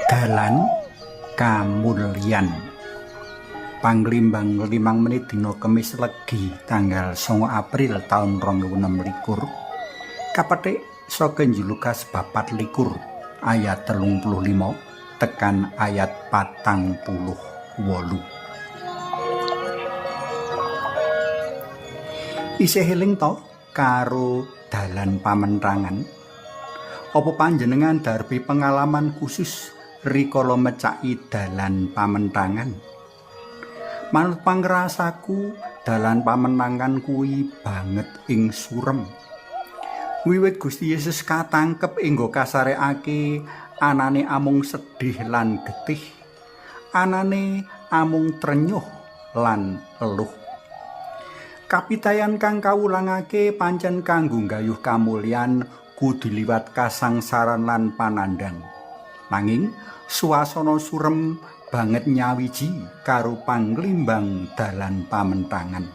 Dalan kamulyan Panglimbang 5 menit dina Kemis Legi tanggal 9 April taun 2026 kapethik saka Injil Lukas bab 24 ayat 35 tekan ayat 48. Isih eling to karo dalan pamentangan? Apa panjenengan darbi pengalaman khusus rikala mecaki dalan pamentangan? Manut pangrasaku, dalan pamentangan kuwi banget ing surem. Wiwit Gusti Yesus katangkep enggo kasarekake, anane amung sedih lan getih, anane amung trenyuh lan eluh. Kapitayan kang kawulangake pancen kanggo nggayuh kamulyan kudu liwat kasangsaran lan panandang. Nanging suasana surem banget nyawiji karo panglimbang dalan pamentangan.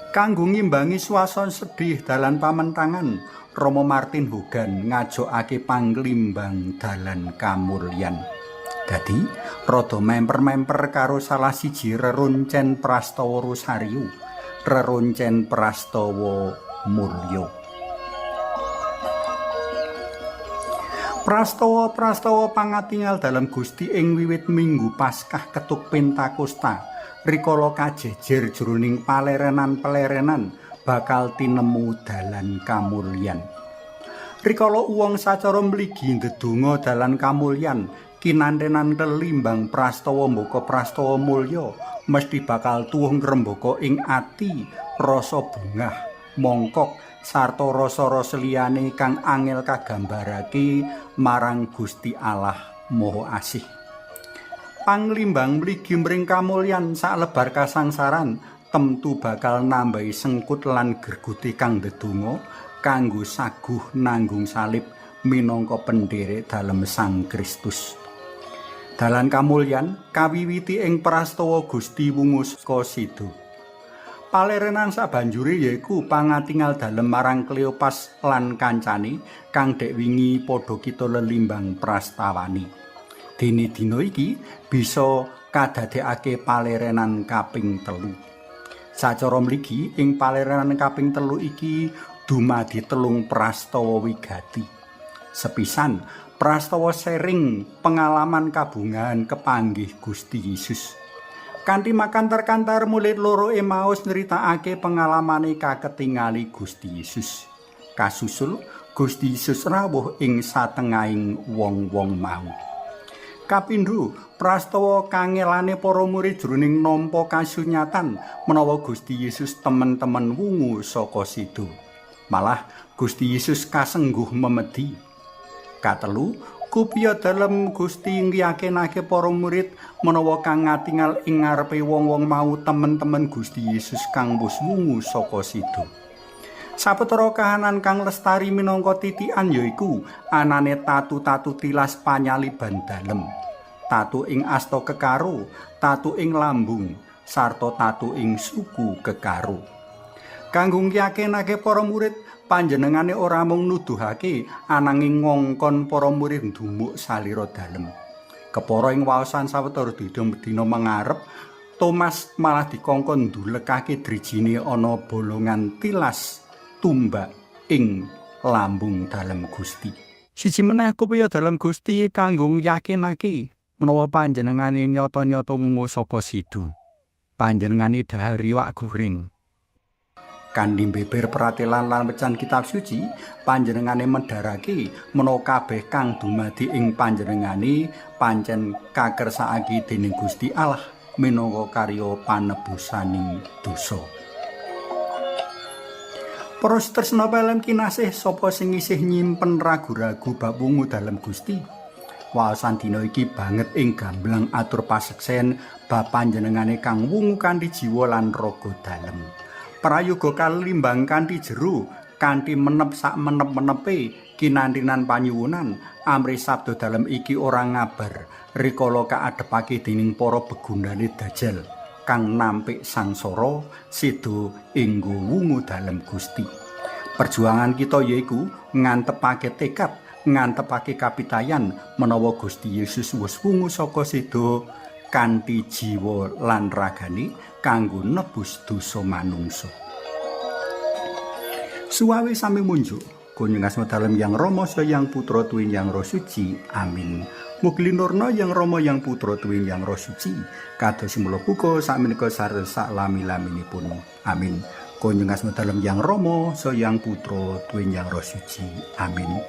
Kanggo ngimbangi suasana sedih dalan pamentangan, Romo Martin Hogan ngajokake panglimbang dalan kamulyan. Dadi rada memper-memper karo salah siji reruncen prastawa Rosario, reruncen prastawa mulya. Prastawa-prastawa pangatingal dalam Gusti ing wiwit Minggu Paskah ketuk Pentakosta rikala kajejer jroning palerenan-pelerenan bakal tinemu dalan kamulyan. Rikala uwong sacara mligi ndedonga dalan kamulyan kinantenan kelimbang prastawa mbaka prastawa mulya mesti bakal tuwuh ngrembaka ing ati rasa bungah, mongkok sarta rasa-rasa liyane kang angel kagambarake marang Gusti Allah Maha Asih. Panglimbang mligi mring kamulyan saklebar kasangsaran temtu bakal nambahi sengkut lan gerguti kang ndedonga kanggo saguh nanggung salib minangka pendherek dalem Sang Kristus. Dalan kamulyan kawiwiti ing prastawa Gusti Wungu saka Sido. Palerenan sabanjure yaiku pangatingal dalem marang Kleopas lan kancane kang dek wingi padha kita lelimbang prastawani. Dene dina iki bisa kadadekake palerenan kaping 3. Sacara mligi ing palerenan kaping 3 iki dumadi 3 prastawa wigati. Sepisan prastawa sering pengalaman kabungahan kepanggih Gusti Yesus. Kanthi makantar-kantar murid loro Emmaus nyritakake pengalamane kaketingali Gusti Yesus. Kasusul Gusti Yesus rawuh ing satengahing wong-wong mau. Kapindho, prastawa kangelane para murid jroning nampa kasunyatan menawa Gusti Yesus temen-temen wungu saka Sido. Malah Gusti Yesus kasengguh memedi. Katelu, kupiya dalem Gusti ngyakinake para murid menawa kang ngatingal ing ngarepe wong-wong mau temen-temen Gusti Yesus kang wis wungu saka Sido. Sapetara kahanan kang lestari minangka titikan yaiku anane tatu-tatu tilas panyaliban dalem, tatu ing asta kekaro, tatu ing lambung, sarta tatu ing suku kekaro. Kanggo ngyakinake para murid, panjenengane ora mung nuduhake ananging ngongkon para murid ndumuk salira dalem. Kepara ing waosan sawetara dina mangarep, Thomas malah dikongkon ndulekake drijine ana bolongan tilas tumbak ing lambung dalem Gusti. Siji meneh kupiya dalem Gusti kanggo yakinake menawa panjenengane nyata-nyata wungu saka Sido. Panjenengane dhahar iwak goreng. Kanthi beber pratelan lan wecan kitab suci, panjenengane medharake menawa kabeh kang dumadi ing panjenengane pancen kakersakake dening Gusti Allah minangka karya panebusaning dosa. Para tresna pelem kinasih sapa sing isih nyimpen ragu-ragu bab wungu dalem Gusti. Waosan dina iki banget ing gamblang atur paseksen bab panjenengane kang wungu kanthi jiwa lan raga dalem. Prayoga kalimbang kanthi jero kanthi menep sak menep-menepe kinantinan panyuwunan amri sabda dalem iki ora ngabar rikala kaadhepake dening para begundane Dajjal kang nampik sangsara Sido enggo wungu dalem Gusti. Perjuangan kita yaiku ngantepake tekad, ngantepake kapitayan menawa Gusti Yesus wis wungu saka seda kanthi jiwa lan ragane kanggo nebus dosa manungsa. Suwawe sami munjuk, kunjung asma dalem yang Rama sayang Putra tuwin yang Roh Suci. Amin. Mugi linurna yang Rama yang Putra tuwin yang Roh Suci, kados mula buka sakmenika sareng saklami-laminipun. Amin. Kunjung asma dalem yang Rama sayang Putra tuwin yang Roh Suci. Amin.